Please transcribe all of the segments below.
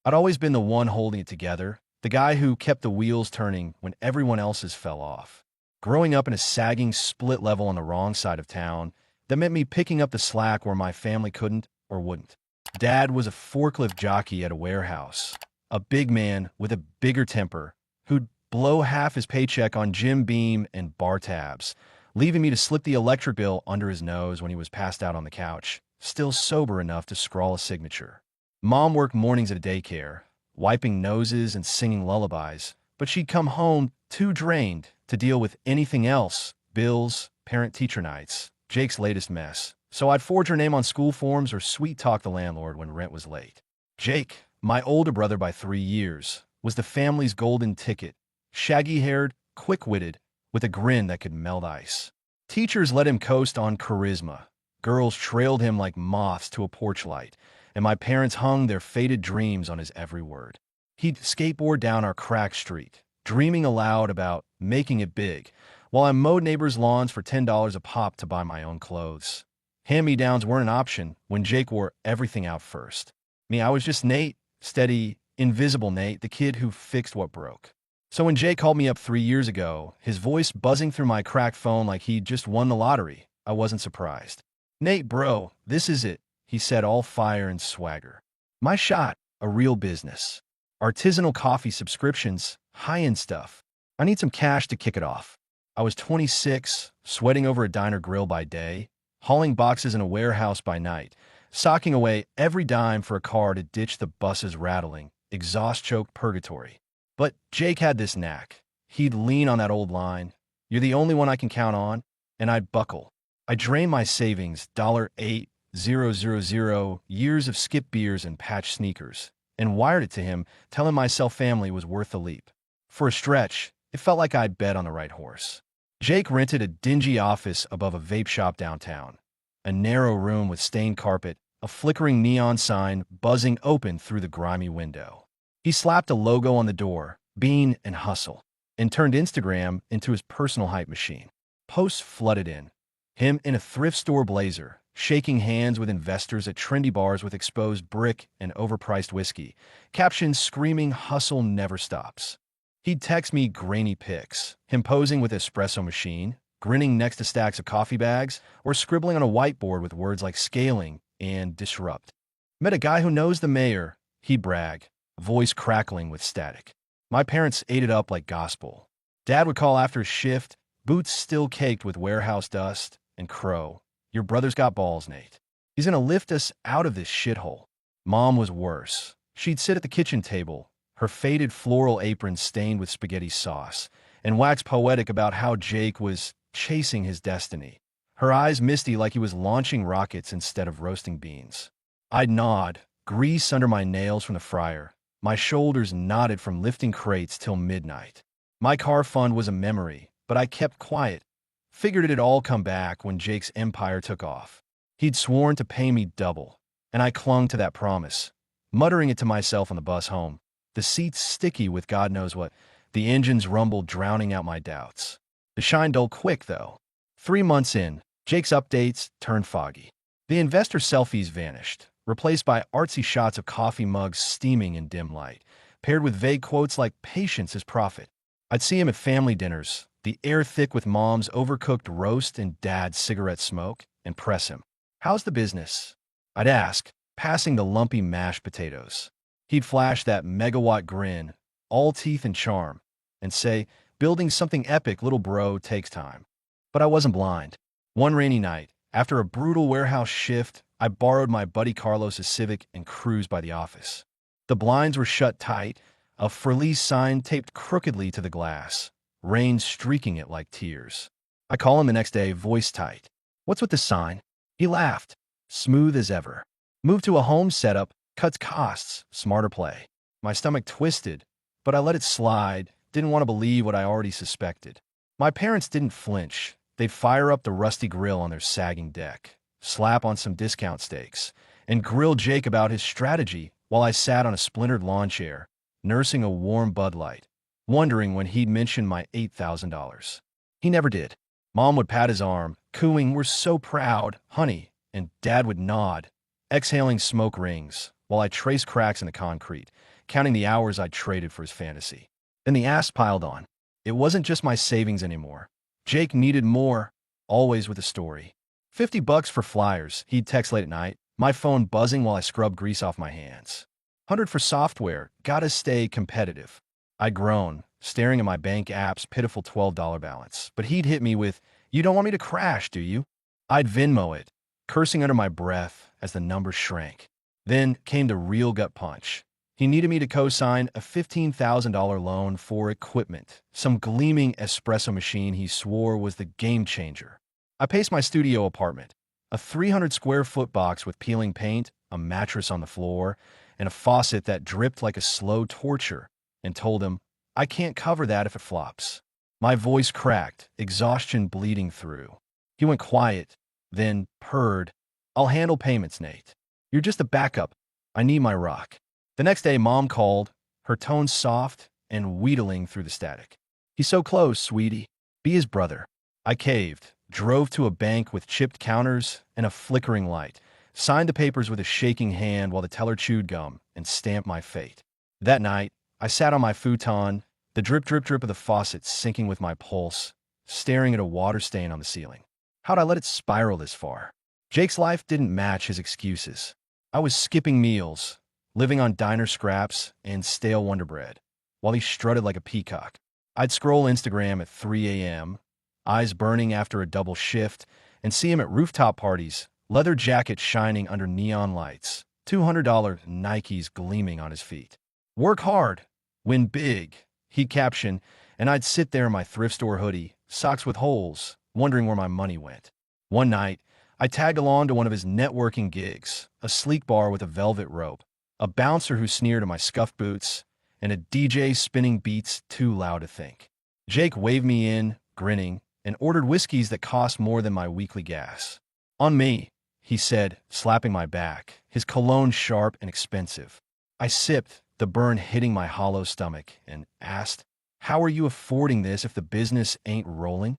I'd always been the one holding it together, the guy who kept the wheels turning when everyone else's fell off. Growing up in a sagging split level on the wrong side of town, that meant me picking up the slack where my family couldn't or wouldn't. Dad was a forklift jockey at a warehouse, a big man with a bigger temper who'd blow half his paycheck on Jim Beam and bar tabs, leaving me to slip the electric bill under his nose when he was passed out on the couch, still sober enough to scrawl a signature. Mom worked mornings at a daycare, wiping noses and singing lullabies, but she'd come home too drained to deal with anything else: bills, parent-teacher nights, Jake's latest mess. So I'd forge her name on school forms or sweet-talk the landlord when rent was late. Jake, my older brother by 3 years, was the family's golden ticket, shaggy-haired, quick-witted, with a grin that could melt ice. Teachers let him coast on charisma. Girls trailed him like moths to a porch light, and my parents hung their faded dreams on his every word. He'd skateboard down our crack street, dreaming aloud about making it big, while I mowed neighbors' lawns for $10 a pop to buy my own clothes. Hand-me-downs weren't an option when Jake wore everything out first. Me, I was just Nate, steady, invisible Nate, the kid who fixed what broke. So when Jake called me up 3 years ago, his voice buzzing through my cracked phone like he'd just won the lottery, I wasn't surprised. "Nate, bro, this is it," he said, all fire and swagger. "My shot, a real business. Artisanal coffee subscriptions, high-end stuff. I need some cash to kick it off." I was 26, sweating over a diner grill by day, hauling boxes in a warehouse by night, socking away every dime for a car to ditch the bus's rattling, exhaust-choked purgatory. But Jake had this knack. He'd lean on that old line, "You're the only one I can count on," and I'd buckle. I drained my savings, $8,000, years of skip beers and patch sneakers, and wired it to him, telling myself family was worth the leap. For a stretch, it felt like I'd bet on the right horse. Jake rented a dingy office above a vape shop downtown, a narrow room with stained carpet, a flickering neon sign buzzing open through the grimy window. He slapped a logo on the door, Bean and Hustle, and turned Instagram into his personal hype machine. Posts flooded in. Him in a thrift store blazer, shaking hands with investors at trendy bars with exposed brick and overpriced whiskey. Captions screaming, "Hustle never stops." He'd text me grainy pics, him posing with espresso machine, grinning next to stacks of coffee bags, or scribbling on a whiteboard with words like scaling and disrupt. "Met a guy who knows the mayor," he'd brag, voice crackling with static. My parents ate it up like gospel. Dad would call after his shift, boots still caked with warehouse dust, and crow, "Your brother's got balls, Nate. He's gonna lift us out of this shithole." Mom was worse. She'd sit at the kitchen table, her faded floral apron stained with spaghetti sauce, and wax poetic about how Jake was chasing his destiny, her eyes misty like he was launching rockets instead of roasting beans. I'd nod, grease under my nails from the fryer. My shoulders knotted from lifting crates till midnight. My car fund was a memory, but I kept quiet. Figured it'd all come back when Jake's empire took off. He'd sworn to pay me double, and I clung to that promise, muttering it to myself on the bus home. The seats sticky with God knows what. The engines rumbled, drowning out my doubts. The shine dulled quick, though. 3 months in, Jake's updates turned foggy. The investor selfies vanished, replaced by artsy shots of coffee mugs steaming in dim light, paired with vague quotes like "patience is profit." I'd see him at family dinners, the air thick with Mom's overcooked roast and Dad's cigarette smoke, and press him. "How's the business?" I'd ask, passing the lumpy mashed potatoes. He'd flash that megawatt grin, all teeth and charm, and say, "Building something epic, little bro, takes time." But I wasn't blind. One rainy night, after a brutal warehouse shift, I borrowed my buddy Carlos's Civic and cruised by the office. The blinds were shut tight, a for lease sign taped crookedly to the glass, rain streaking it like tears. I call him the next day, voice tight. "What's with the sign?" He laughed, smooth as ever. "Moved to a home setup, cuts costs, smarter play." My stomach twisted, but I let it slide, didn't want to believe what I already suspected. My parents didn't flinch. They'd fire up the rusty grill on their sagging deck, slap on some discount steaks, and grill Jake about his strategy while I sat on a splintered lawn chair, nursing a warm Bud Light, wondering when he'd mention my $8,000. He never did. Mom would pat his arm, cooing, "We're so proud, honey," and Dad would nod, exhaling smoke rings, while I traced cracks in the concrete, counting the hours I'd traded for his fantasy. Then the ass piled on. It wasn't just my savings anymore. Jake needed more, always with a story. $50 for flyers, he'd text late at night, my phone buzzing while I scrubbed grease off my hands. 100 for software, gotta stay competitive. I'd groan, staring at my bank app's pitiful $12 balance, but he'd hit me with, "You don't want me to crash, do you?" I'd Venmo it, cursing under my breath as the number shrank. Then came the real gut punch. He needed me to co-sign a $15,000 loan for equipment, some gleaming espresso machine he swore was the game changer. I paced my studio apartment, a 300-square-foot box with peeling paint, a mattress on the floor, and a faucet that dripped like a slow torture, and told him, "I can't cover that if it flops." My voice cracked, exhaustion bleeding through. He went quiet, then purred, "I'll handle payments, Nate. You're just a backup. I need my rock." The next day, Mom called, her tone soft and wheedling through the static. "He's so close, sweetie. Be his brother." I caved, drove to a bank with chipped counters and a flickering light, signed the papers with a shaking hand while the teller chewed gum, and stamped my fate. That night, I sat on my futon, the drip, drip, drip of the faucet syncing with my pulse, staring at a water stain on the ceiling. How'd I let it spiral this far? Jake's life didn't match his excuses. I was skipping meals, living on diner scraps and stale Wonder Bread, while he strutted like a peacock. I'd scroll Instagram at 3 a.m., eyes burning after a double shift, and see him at rooftop parties, leather jacket shining under neon lights, $200 Nikes gleaming on his feet. "Work hard, win big," he'd caption, and I'd sit there in my thrift store hoodie, socks with holes, wondering where my money went. One night, I tagged along to one of his networking gigs, a sleek bar with a velvet rope, a bouncer who sneered at my scuffed boots, and a DJ spinning beats too loud to think. Jake waved me in, grinning, and ordered whiskeys that cost more than my weekly gas. "On me," he said, slapping my back, his cologne sharp and expensive. I sipped, the burn hitting my hollow stomach, and asked, "How are you affording this if the business ain't rolling?"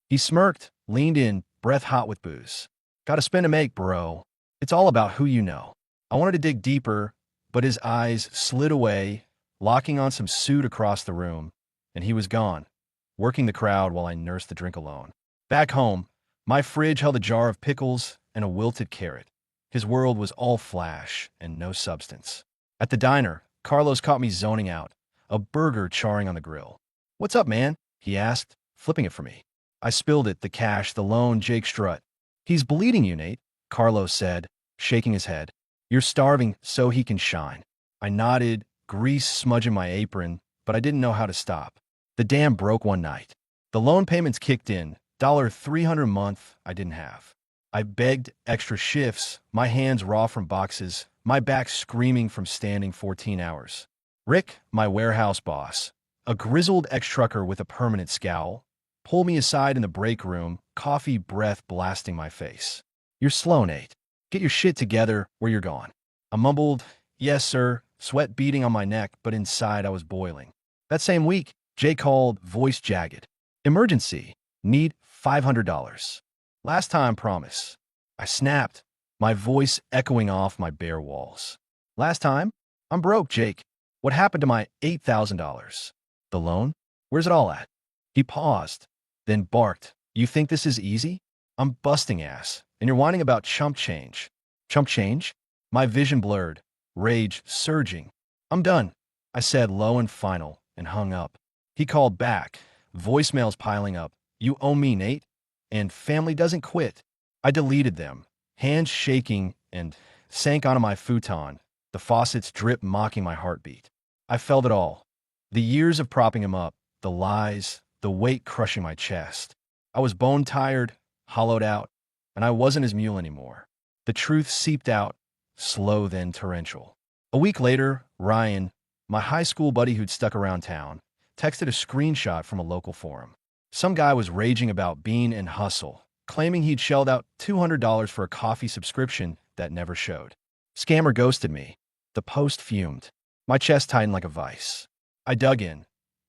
He smirked, leaned in, breath hot with booze. "Gotta spend to make, bro. It's all about who you know." I wanted to dig deeper, but his eyes slid away, locking on some suit across the room, and he was gone, working the crowd while I nursed the drink alone. Back home, my fridge held a jar of pickles and a wilted carrot. His world was all flash and no substance. At the diner, Carlos caught me zoning out, a burger charring on the grill. "What's up, man?" he asked, flipping it for me. I spilled it, the cash, the loan, Jake strut. "He's bleeding you, Nate," Carlos said, shaking his head. "You're starving so he can shine." I nodded, grease smudging my apron, but I didn't know how to stop. The dam broke one night. The loan payments kicked in, $300 a month I didn't have. I begged extra shifts, my hands raw from boxes, my back screaming from standing 14 hours. Rick, my warehouse boss, a grizzled ex-trucker with a permanent scowl, pulled me aside in the break room, coffee breath blasting my face. "You're slow, Nate. Get your shit together or you're gone." I mumbled, "Yes, sir," sweat beading on my neck, but inside I was boiling. That same week, Jay called, voice jagged. "Emergency. Need $500. Last time, promise." I snapped, my voice echoing off my bare walls. "Last time? I'm broke, Jake. What happened to my $8,000? The loan? Where's it all at?" He paused, then barked, "You think this is easy? I'm busting ass, and you're whining about chump change." "Chump change?" My vision blurred, rage surging. "I'm done," I said low and final, and hung up. He called back, voicemails piling up. "You owe me, Nate, and family doesn't quit." I deleted them, hands shaking, and sank onto my futon, the faucet's drip mocking my heartbeat. I felt it all. The years of propping him up, the lies, the weight crushing my chest. I was bone-tired, hollowed out, and I wasn't his mule anymore. The truth seeped out, slow then torrential. A week later, Ryan, my high school buddy who'd stuck around town, texted a screenshot from a local forum. Some guy was raging about Bean and Hustle, claiming he'd shelled out $200 for a coffee subscription that never showed. Scammer ghosted me. The post fumed. My chest tightened like a vice. I dug in,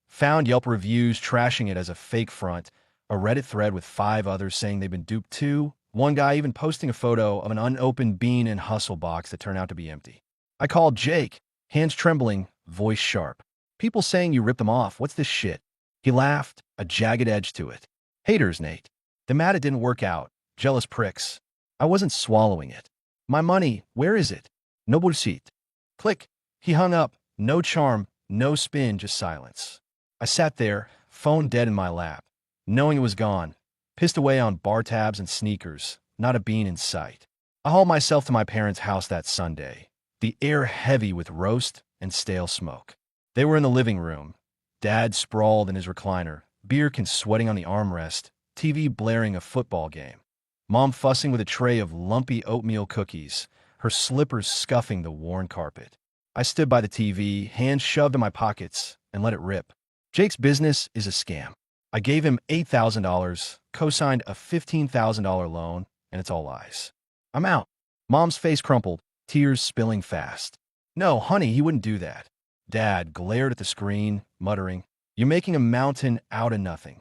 found Yelp reviews trashing it as a fake front, a Reddit thread with 5 others saying they'd been duped too, one guy even posting a photo of an unopened Bean and Hustle box that turned out to be empty. I called Jake, hands trembling, voice sharp. People saying you ripped them off. What's this shit? He laughed, a jagged edge to it. Haters, Nate. They're mad it didn't work out. Jealous pricks. I wasn't swallowing it. My money, where is it? No bullshit. Click. He hung up. No charm, no spin, just silence. I sat there, phone dead in my lap, knowing it was gone, pissed away on bar tabs and sneakers, not a bean in sight. I hauled myself to my parents' house that Sunday, the air heavy with roast and stale smoke. They were in the living room, Dad sprawled in his recliner, beer can sweating on the armrest, TV blaring a football game. Mom fussing with a tray of lumpy oatmeal cookies, her slippers scuffing the worn carpet. I stood by the TV, hands shoved in my pockets, and let it rip. Jake's business is a scam. I gave him $8,000, co-signed a $15,000 loan, and it's all lies. I'm out. Mom's face crumpled, tears spilling fast. No, honey, he wouldn't do that. Dad glared at the screen, muttering, "You're making a mountain out of nothing."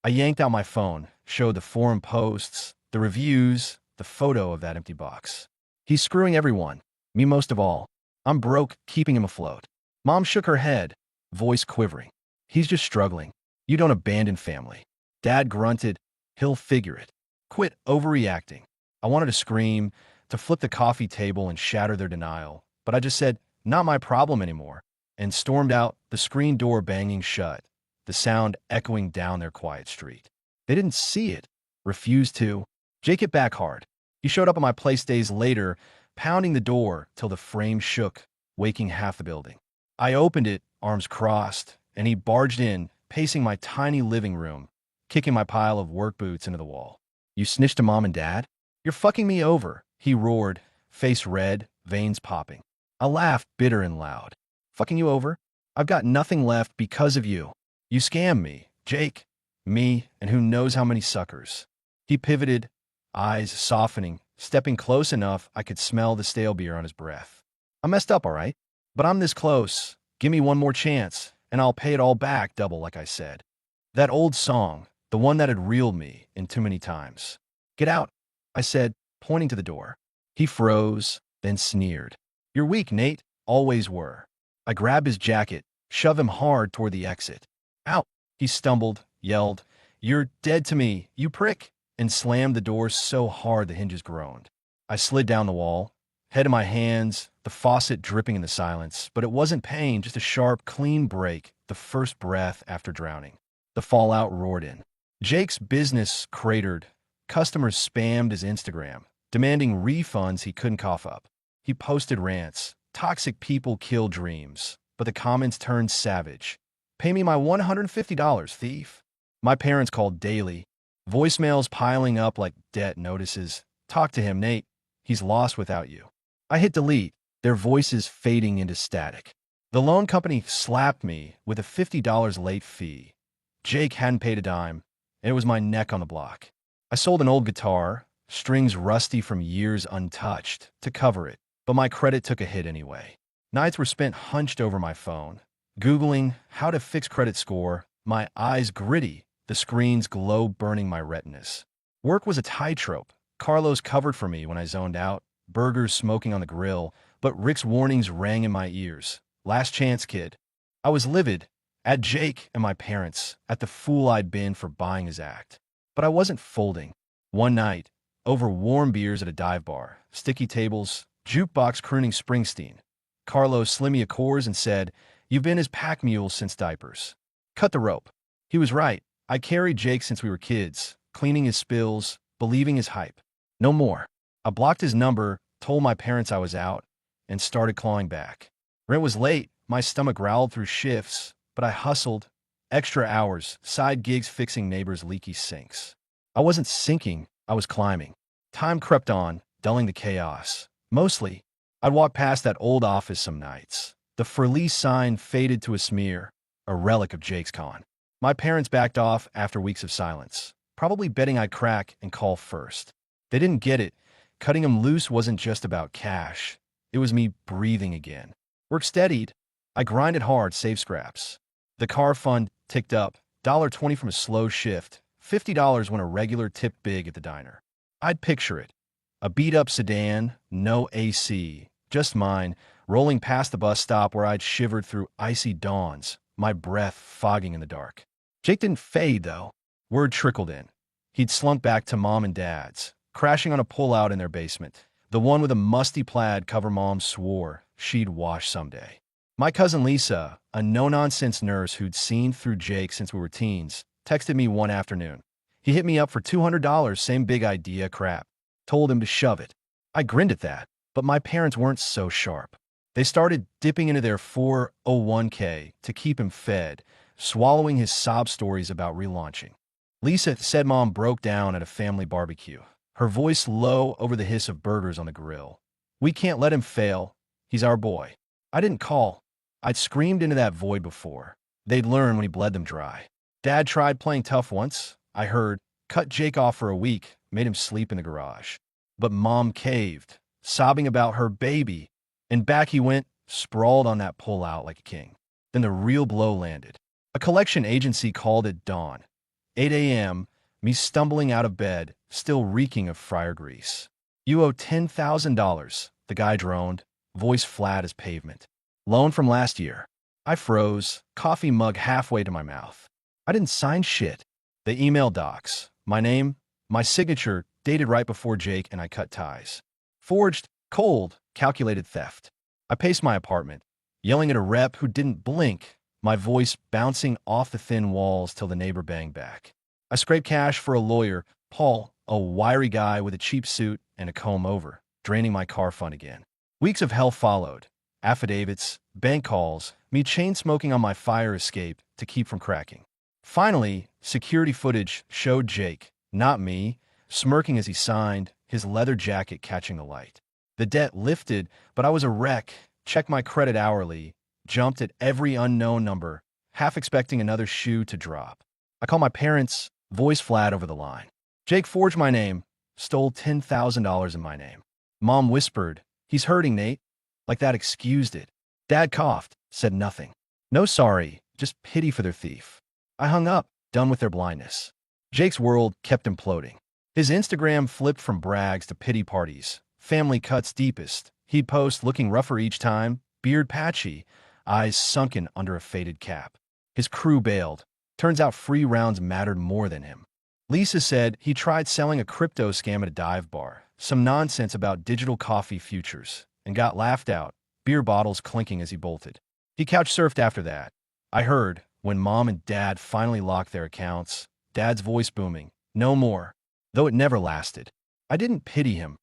I yanked out my phone, showed the forum posts, the reviews, the photo of that empty box. He's screwing everyone, me most of all. I'm broke, keeping him afloat. Mom shook her head, voice quivering. He's just struggling. You don't abandon family. Dad grunted, he'll figure it. Quit overreacting. I wanted to scream, to flip the coffee table and shatter their denial, but I just said, not my problem anymore, and stormed out, the screen door banging shut, the sound echoing down their quiet street. They didn't see it, refused to. Jake hit back hard. He showed up at my place days later, pounding the door till the frame shook, waking half the building. I opened it, arms crossed, and he barged in, pacing my tiny living room, kicking my pile of work boots into the wall. You snitched to Mom and Dad? You're fucking me over, he roared, face red, veins popping. I laughed, bitter and loud. Fucking you over? I've got nothing left because of you. You scammed me, Jake, me, and who knows how many suckers. He pivoted, eyes softening, stepping close enough I could smell the stale beer on his breath. I messed up, all right? But I'm this close. Give me one more chance, and I'll pay it all back double like I said. That old song, the one that had reeled me in too many times. Get out, I said, pointing to the door. He froze, then sneered. You're weak, Nate. Always were. I grabbed his jacket, shoved him hard toward the exit. Out, he stumbled, yelled, You're dead to me, you prick, and slammed the door so hard the hinges groaned. I slid down the wall, head in my hands, the faucet dripping in the silence, but it wasn't pain, just a sharp, clean break, the first breath after drowning. The fallout roared in. Jake's business cratered. Customers spammed his Instagram, demanding refunds he couldn't cough up. He posted rants. Toxic people kill dreams, but the comments turned savage. Pay me my $150, thief. My parents called daily. Voicemails piling up like debt notices. Talk to him, Nate. He's lost without you. I hit delete, their voices fading into static. The loan company slapped me with a $50 late fee. Jake hadn't paid a dime, and it was my neck on the block. I sold an old guitar, strings rusty from years untouched, to cover it, but my credit took a hit anyway. Nights were spent hunched over my phone, Googling how to fix credit score, my eyes gritty, the screen's glow burning my retinas. Work was a tightrope. Carlos covered for me when I zoned out, burgers smoking on the grill, but Rick's warnings rang in my ears. Last chance, kid. I was livid, at Jake and my parents, at the fool I'd been for buying his act. But I wasn't folding. One night, over warm beers at a dive bar, sticky tables, jukebox crooning Springsteen, Carlos slid me a Coors and said, You've been his pack mule since diapers. Cut the rope. He was right. I carried Jake since we were kids, cleaning his spills, believing his hype. No more. I blocked his number, told my parents I was out, and started clawing back. Rent was late, my stomach growled through shifts, but I hustled. Extra hours, side gigs fixing neighbors' leaky sinks. I wasn't sinking, I was climbing. Time crept on, dulling the chaos. Mostly, I'd walk past that old office some nights. The for lease sign faded to a smear, a relic of Jake's con. My parents backed off after weeks of silence, probably betting I'd crack and call first. They didn't get it. Cutting him loose wasn't just about cash. It was me breathing again. Work steadied. I grinded hard, saved scraps. The car fund ticked up, $1.20 from a slow shift, $50 when a regular tipped big at the diner. I'd picture it. A beat-up sedan, no AC, just mine, rolling past the bus stop where I'd shivered through icy dawns, my breath fogging in the dark. Jake didn't fade, though. Word trickled in. He'd slunk back to Mom and Dad's, crashing on a pull-out in their basement, the one with a musty plaid cover Mom swore she'd wash someday. My cousin Lisa, a no-nonsense nurse who'd seen through Jake since we were teens, texted me one afternoon. He hit me up for $200, same big idea crap. Told him to shove it. I grinned at that, but my parents weren't so sharp. They started dipping into their 401k to keep him fed, swallowing his sob stories about relaunching. Lisa said Mom broke down at a family barbecue, her voice low over the hiss of burgers on the grill. We can't let him fail. He's our boy. I didn't call. I'd screamed into that void before. They'd learn when he bled them dry. Dad tried playing tough once, I heard, cut Jake off for a week, made him sleep in the garage. But Mom caved, sobbing about her baby, and back he went, sprawled on that pull-out like a king. Then the real blow landed. A collection agency called at dawn. 8 a.m., me stumbling out of bed, still reeking of fryer grease. You owe $10,000, the guy droned, voice flat as pavement. Loan from last year. I froze, coffee mug halfway to my mouth. I didn't sign shit. The email docs, my name, my signature, dated right before Jake and I cut ties. Forged, cold, calculated theft. I paced my apartment, yelling at a rep who didn't blink, my voice bouncing off the thin walls till the neighbor banged back. I scraped cash for a lawyer, Paul, a wiry guy with a cheap suit and a comb-over, draining my car fund again. Weeks of hell followed. Affidavits, bank calls, me chain-smoking on my fire escape to keep from cracking. Finally, security footage showed Jake, not me, smirking as he signed, his leather jacket catching the light. The debt lifted, but I was a wreck, checked my credit hourly, jumped at every unknown number, half expecting another shoe to drop. I called my parents, voice flat over the line. Jake forged my name, stole $10,000 in my name. Mom whispered, "He's hurting, Nate." Like that excused it. Dad coughed, said nothing. No sorry, just pity for their thief. I hung up, done with their blindness. Jake's world kept imploding. His Instagram flipped from brags to pity parties, family cuts deepest. He'd post looking rougher each time, beard patchy, eyes sunken under a faded cap. His crew bailed. Turns out free rounds mattered more than him. Lisa said he tried selling a crypto scam at a dive bar, some nonsense about digital coffee futures, and got laughed out, beer bottles clinking as he bolted. He couch surfed after that. I heard, when Mom and Dad finally locked their accounts, Dad's voice booming, "No more," though it never lasted. I didn't pity him.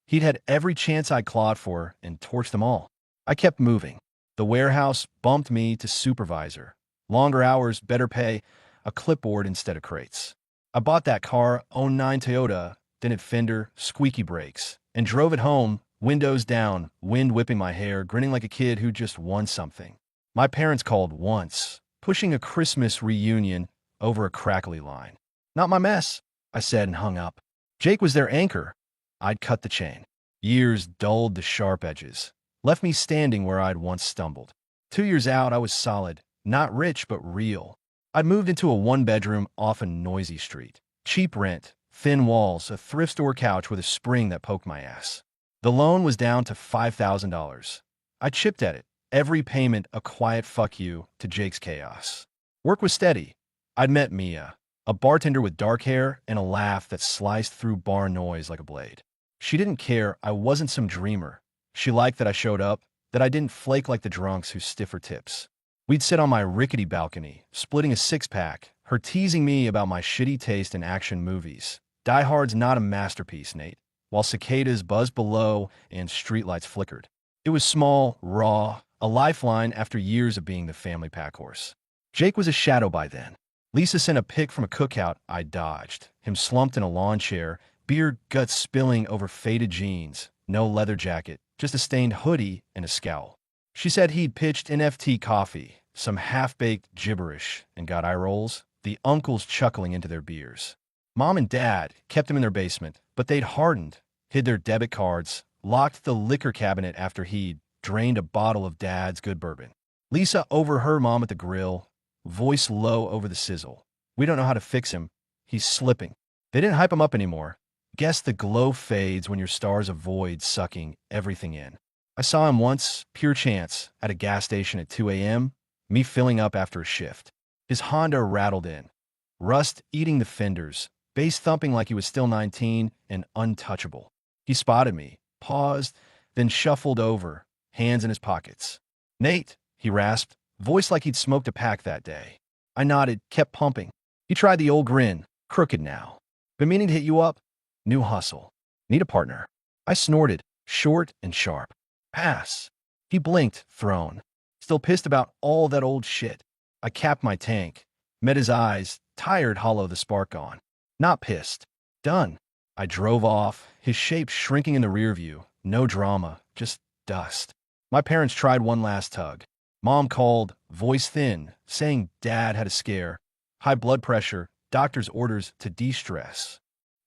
He'd had every chance I clawed for and torched them all. I kept moving. The warehouse bumped me to supervisor. Longer hours, better pay, a clipboard instead of crates. I bought that car, '09 Toyota, dented fender, squeaky brakes, and drove it home, windows down, wind whipping my hair, grinning like a kid who just won something. My parents called once, pushing a Christmas reunion over a crackly line. "Not my mess," I said and hung up. Jake was their anchor. I'd cut the chain. Years dulled the sharp edges, left me standing where I'd once stumbled. 2 years out, I was solid, not rich but real. I'd moved into a one-bedroom off a noisy street. Cheap rent, thin walls, a thrift store couch with a spring that poked my ass. The loan was down to $5,000. I chipped at it, every payment a quiet fuck you to Jake's chaos. Work was steady. I'd met Mia, a bartender with dark hair and a laugh that sliced through bar noise like a blade. She didn't care I wasn't some dreamer. She liked that I showed up, that I didn't flake like the drunks who stiff her tips. We'd sit on my rickety balcony, splitting a six-pack, her teasing me about my shitty taste in action movies. Die Hard's not a masterpiece, Nate, while cicadas buzzed below and streetlights flickered. It was small, raw, a lifeline after years of being the family packhorse. Jake was a shadow by then. Lisa sent a pic from a cookout I dodged, him slumped in a lawn chair, beer guts spilling over faded jeans, no leather jacket, just a stained hoodie and a scowl. She said he'd pitched NFT coffee, some half-baked gibberish, and got eye rolls, the uncles chuckling into their beers. Mom and Dad kept him in their basement, but they'd hardened, hid their debit cards, locked the liquor cabinet after he'd drained a bottle of Dad's good bourbon. Lisa overheard Mom at the grill, voice low over the sizzle. "We don't know how to fix him. He's slipping." They didn't hype him up anymore. Guess the glow fades when your stars avoid sucking everything in. I saw him once, pure chance, at a gas station at 2 a.m., me filling up after a shift. His Honda rattled in, rust eating the fenders, bass thumping like he was still 19 and untouchable. He spotted me, paused, then shuffled over, hands in his pockets. "Nate," he rasped, voice like he'd smoked a pack that day. I nodded, kept pumping. He tried the old grin, crooked now. "Been meaning to hit you up? New hustle. Need a partner." I snorted, short and sharp. "Pass." He blinked, thrown. Still pissed about all that old shit. I capped my tank, met his eyes, tired hollow the spark gone. Not pissed. Done. I drove off, his shape shrinking in the rear view. No drama, just dust. My parents tried one last tug. Mom called, voice thin, saying Dad had a scare. High blood pressure, doctor's orders to de-stress.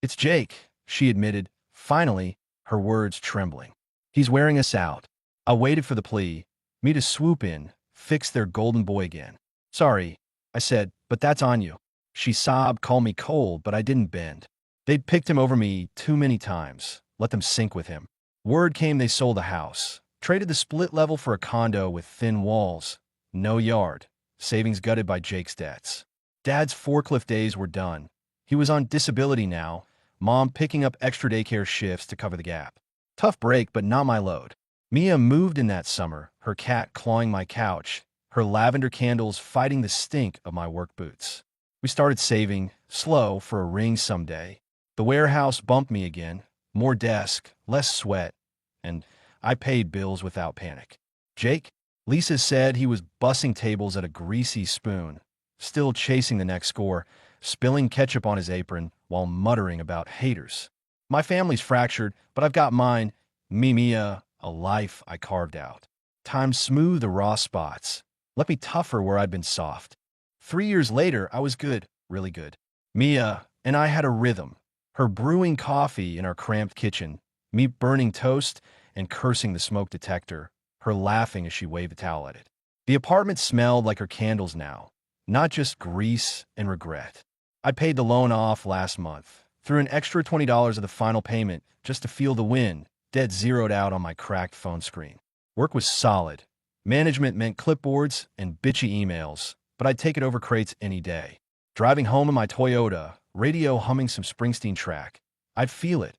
"It's Jake," she admitted, finally, her words trembling. "He's wearing us out." I waited for the plea, me to swoop in, fix their golden boy again. "Sorry," I said, "but that's on you." She sobbed, called me cold, but I didn't bend. They'd picked him over me too many times, let them sink with him. Word came they sold the house, traded the split level for a condo with thin walls, no yard, savings gutted by Jake's debts. Dad's forklift days were done. He was on disability now, Mom picking up extra daycare shifts to cover the gap. Tough break, but not my load. Mia moved in that summer, her cat clawing my couch, her lavender candles fighting the stink of my work boots. We started saving, slow, for a ring someday. The warehouse bumped me again, more desk, less sweat, and I paid bills without panic. Jake? Lisa said he was bussing tables at a greasy spoon, still chasing the next score, spilling ketchup on his apron while muttering about haters. My family's fractured, but I've got mine, Mia, a life I carved out. Time smoothed the raw spots, left me tougher where I'd been soft. 3 years later, I was good, really good. Mia and I had a rhythm, her brewing coffee in our cramped kitchen, me burning toast and cursing the smoke detector, her laughing as she waved a towel at it. The apartment smelled like her candles now, not just grease and regret. I paid the loan off last month, threw an extra $20 of the final payment just to feel the wind, dead zeroed out on my cracked phone screen. Work was solid. Management meant clipboards and bitchy emails, but I'd take it over crates any day. Driving home in my Toyota, radio humming some Springsteen track, I'd feel it.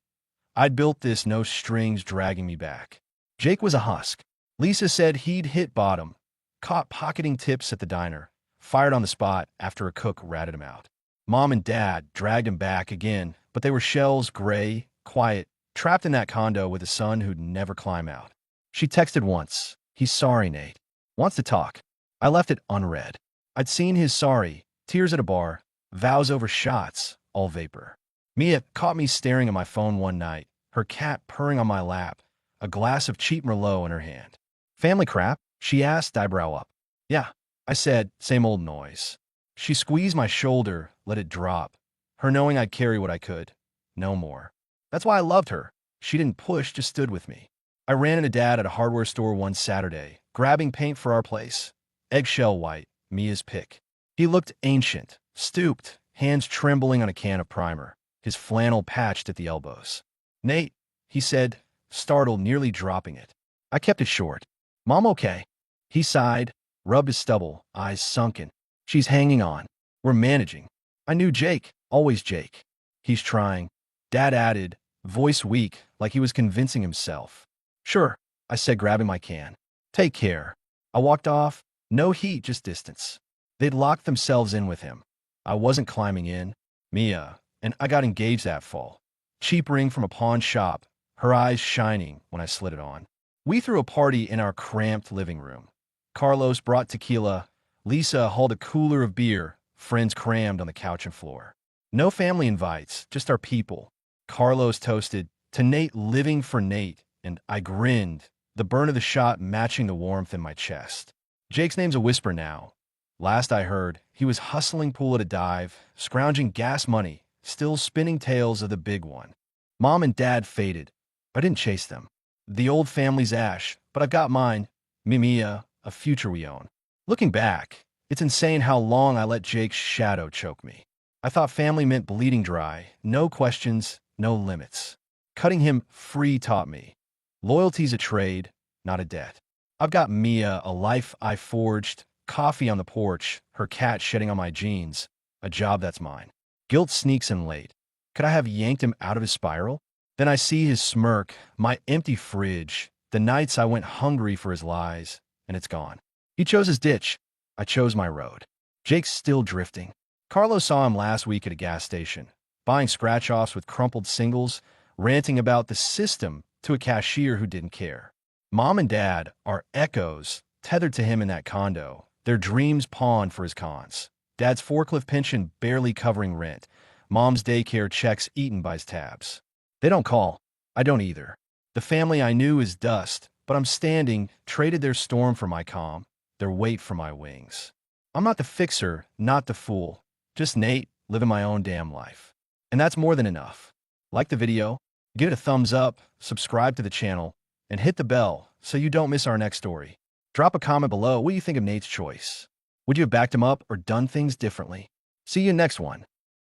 I'd built this, no strings dragging me back. Jake was a husk. Lisa said he'd hit bottom, caught pocketing tips at the diner, fired on the spot after a cook ratted him out. Mom and Dad dragged him back again, but they were shells, gray, quiet, trapped in that condo with a son who'd never climb out. She texted once, "He's sorry, Nate. Wants to talk." I left it unread. I'd seen his sorry, tears at a bar, vows over shots, all vapor. Mia caught me staring at my phone one night, her cat purring on my lap, a glass of cheap Merlot in her hand. "Family crap?" she asked, eyebrow up. "Yeah," I said, same old noise. She squeezed my shoulder, let it drop, her knowing I'd carry what I could, no more. That's why I loved her. She didn't push, just stood with me. I ran into Dad at a hardware store one Saturday, grabbing paint for our place. Eggshell white, Mia's pick. He looked ancient, stooped, hands trembling on a can of primer, his flannel patched at the elbows. "Nate," he said, startled, nearly dropping it. I kept it short. "Mom okay?" He sighed, rubbed his stubble, eyes sunken. "She's hanging on. We're managing." I knew Jake, always Jake. "He's trying," Dad added, voice weak, like he was convincing himself. "Sure," I said, grabbing my can. "Take care." I walked off, no heat, just distance. They'd locked themselves in with him. I wasn't climbing in. Mia and I got engaged that fall. Cheap ring from a pawn shop, her eyes shining when I slid it on. We threw a party in our cramped living room. Carlos brought tequila. Lisa hauled a cooler of beer, friends crammed on the couch and floor. No family invites, just our people. Carlos toasted, "To Nate living for Nate," and I grinned, the burn of the shot matching the warmth in my chest. Jake's name's a whisper now. Last I heard, he was hustling pool at a dive, scrounging gas money, still spinning tales of the big one. Mom and Dad faded. I didn't chase them. The old family's ash, but I've got mine. Mia, a future we own. Looking back, it's insane how long I let Jake's shadow choke me. I thought family meant bleeding dry, no questions, no limits. Cutting him free taught me. Loyalty's a trade, not a debt. I've got Mia, a life I forged, coffee on the porch, her cat shedding on my jeans, a job that's mine. Guilt sneaks in late. Could I have yanked him out of his spiral? Then I see his smirk, my empty fridge, the nights I went hungry for his lies, and it's gone. He chose his ditch. I chose my road. Jake's still drifting. Carlos saw him last week at a gas station, buying scratch-offs with crumpled singles, ranting about the system to a cashier who didn't care. Mom and Dad are echoes tethered to him in that condo, their dreams pawned for his cons. Dad's forklift pension barely covering rent. Mom's daycare checks eaten by his tabs. They don't call. I don't either. The family I knew is dust, but I'm standing, traded their storm for my calm, their weight for my wings. I'm not the fixer, not the fool. Just Nate, living my own damn life. And that's more than enough. Like the video, give it a thumbs up, subscribe to the channel, and hit the bell so you don't miss our next story. Drop a comment below what you think of Nate's choice. Would you have backed him up or done things differently? See you in next one.